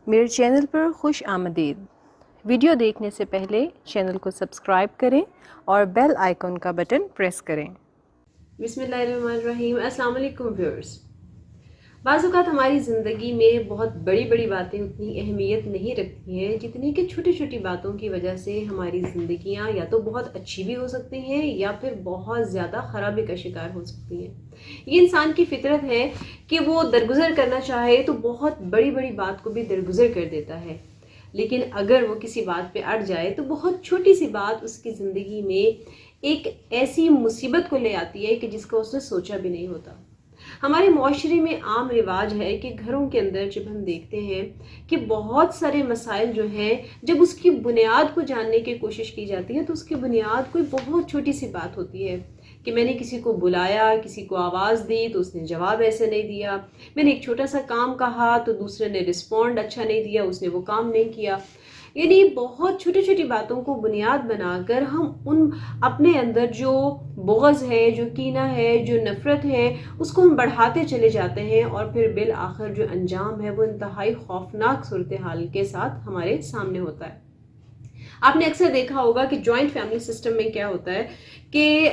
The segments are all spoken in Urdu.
میرے چینل پر خوش آمدید۔ ویڈیو دیکھنے سے پہلے چینل کو سبسکرائب کریں اور بیل آئیکن کا بٹن پریس کریں۔ بسم اللہ الرحمن الرحیم۔ السلام علیکم ویورز۔ بعض اوقات ہماری زندگی میں بہت بڑی بڑی باتیں اتنی اہمیت نہیں رکھتی ہیں جتنی کہ چھوٹی چھوٹی باتوں کی وجہ سے ہماری زندگیاں یا تو بہت اچھی بھی ہو سکتی ہیں یا پھر بہت زیادہ خرابی کا شکار ہو سکتی ہیں۔ یہ انسان کی فطرت ہے کہ وہ درگزر کرنا چاہے تو بہت بڑی بڑی بات کو بھی درگزر کر دیتا ہے، لیکن اگر وہ کسی بات پہ اڑ جائے تو بہت چھوٹی سی بات اس کی زندگی میں ایک ایسی مصیبت کو لے آتی ہے کہ جس کو اس نے سوچا بھی نہیں ہوتا۔ ہمارے معاشرے میں عام رواج ہے کہ گھروں کے اندر جب ہم دیکھتے ہیں کہ بہت سارے مسائل جو ہیں جب اس کی بنیاد کو جاننے کی کوشش کی جاتی ہے تو اس کی بنیاد کوئی بہت چھوٹی سی بات ہوتی ہے کہ میں نے کسی کو بلایا، کسی کو آواز دی تو اس نے جواب ایسے نہیں دیا، میں نے ایک چھوٹا سا کام کہا تو دوسرے نے رسپونڈ اچھا نہیں دیا، اس نے وہ کام نہیں کیا۔ یعنی بہت چھوٹی چھوٹی باتوں کو بنیاد بنا کر ہم ان اپنے اندر جو بغض ہے، جو کینہ ہے، جو نفرت ہے، اس کو ہم بڑھاتے چلے جاتے ہیں اور پھر بالآخر جو انجام ہے وہ انتہائی خوفناک صورتحال کے ساتھ ہمارے سامنے ہوتا ہے۔ آپ نے اکثر دیکھا ہوگا کہ جوائنٹ فیملی سسٹم میں کیا ہوتا ہے کہ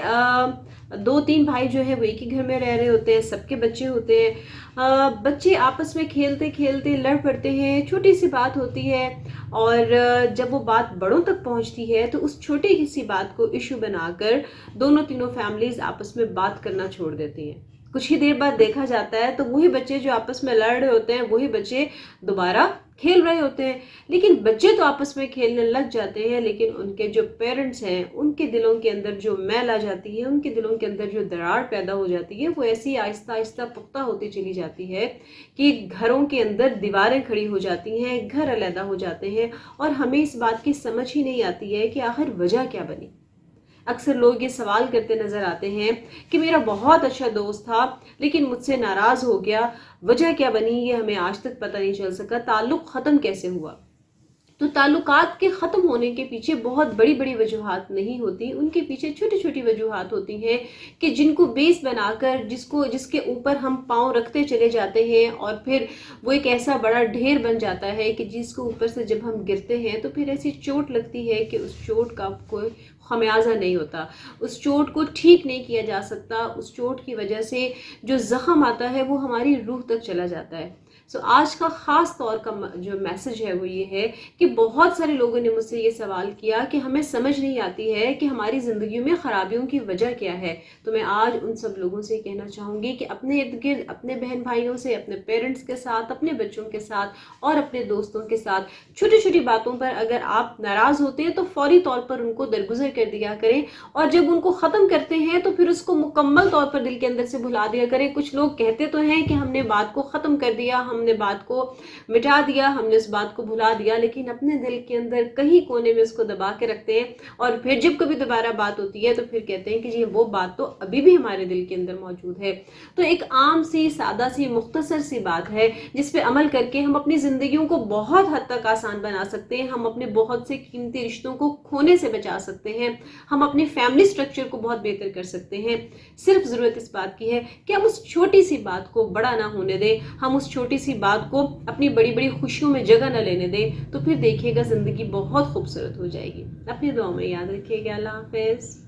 دو تین بھائی جو ہے وہ ایک ہی گھر میں رہ رہے ہوتے ہیں، سب کے بچے ہوتے ہیں، بچے آپس میں کھیلتے کھیلتے لڑ پڑتے ہیں، چھوٹی سی بات ہوتی ہے اور جب وہ بات بڑوں تک پہنچتی ہے تو اس چھوٹی سی بات کو ایشو بنا کر دونوں تینوں فیملیز آپس میں بات کرنا چھوڑ دیتی ہیں۔ کچھ ہی دیر بعد دیکھا جاتا ہے تو وہی بچے جو آپس میں لڑ رہے ہوتے ہیں وہی بچے دوبارہ کھیل رہے ہوتے ہیں، لیکن بچے تو آپس میں کھیلنے لگ جاتے ہیں لیکن ان کے جو پیرنٹس ہیں ان کے دلوں کے اندر جو میل آ جاتی ہے، ان کے دلوں کے اندر جو دراڑ پیدا ہو جاتی ہے وہ ایسی آہستہ آہستہ پختہ ہوتی چلی جاتی ہے کہ گھروں کے اندر دیواریں کھڑی ہو جاتی ہیں، گھر علیحدہ ہو جاتے ہیں اور ہمیں اس بات کی سمجھ ہی نہیں آتی ہے کہ آخر وجہ کیا بنی۔ اکثر لوگ یہ سوال کرتے نظر آتے ہیں کہ میرا بہت اچھا دوست تھا لیکن مجھ سے ناراض ہو گیا، وجہ کیا بنی یہ ہمیں آج تک پتہ نہیں چل سکا، تعلق ختم کیسے ہوا۔ تو تعلقات کے ختم ہونے کے پیچھے بہت بڑی بڑی وجوہات نہیں ہوتی، ان کے پیچھے چھوٹی چھوٹی وجوہات ہوتی ہیں کہ جن کو بیس بنا کر جس کے اوپر ہم پاؤں رکھتے چلے جاتے ہیں اور پھر وہ ایک ایسا بڑا ڈھیر بن جاتا ہے کہ جس کے اوپر سے جب ہم گرتے ہیں تو پھر ایسی چوٹ لگتی ہے کہ اس چوٹ کا کوئی خمیازہ نہیں ہوتا، اس چوٹ کو ٹھیک نہیں کیا جا سکتا، اس چوٹ کی وجہ سے جو زخم آتا ہے وہ ہماری روح تک چلا جاتا ہے۔ آج کا خاص طور کا جو میسج ہے وہ یہ ہے کہ بہت سارے لوگوں نے مجھ سے یہ سوال کیا کہ ہمیں سمجھ نہیں آتی ہے کہ ہماری زندگیوں میں خرابیوں کی وجہ کیا ہے۔ تو میں آج ان سب لوگوں سے کہنا چاہوں گی کہ اپنے ارد گرد اپنے بہن بھائیوں سے، اپنے پیرنٹس کے ساتھ، اپنے بچوں کے ساتھ اور اپنے دوستوں کے ساتھ چھوٹی چھوٹی باتوں پر اگر آپ ناراض ہوتے ہیں تو فوری طور پر ان کو درگزر کر دیا کریں اور جب ان کو ختم کرتے ہیں تو پھر اس کو مکمل طور پر دل کے اندر سے بھلا دیا کریں۔ کچھ لوگ کہتے تو ہیں کہ ہم نے بات کو ختم کر دیا، ہم نے بات کو مٹا دیا، ہم نے اس بات کو بھلا دیا، لیکن اپنے دل کے اندر کہیں کونے میں اس کو دبا کے رکھتے ہیں اور پھر جب کبھی دوبارہ بات ہوتی ہے تو پھر کہتے ہیں کہ جی وہ بات تو ابھی بھی ہمارے دل کے اندر موجود ہے۔ تو ایک عام سی سادہ سی مختصر سی بات ہے جس پہ عمل کر کے ہم اپنی زندگیوں کو بہت حد تک آسان بنا سکتے ہیں، ہم اپنے بہت سے قیمتی رشتوں کو کھونے سے بچا سکتے ہیں، ہم اپنی فیملی سٹرکچر کو بہت بہتر کر سکتے ہیں۔ صرف ضرورت اس بات کی ہے کہ ہم اس چھوٹی سی بات کو بڑا نہ ہونے دیں، ہم اس چھوٹی سی بات کو اپنی بڑی بڑی خوشیوں میں جگہ نہ لینے دیں، تو پھر دیکھیے گا زندگی بہت خوبصورت ہو جائے گی۔ اپنی دعاؤں میں یاد رکھیے گا۔ اللہ حافظ۔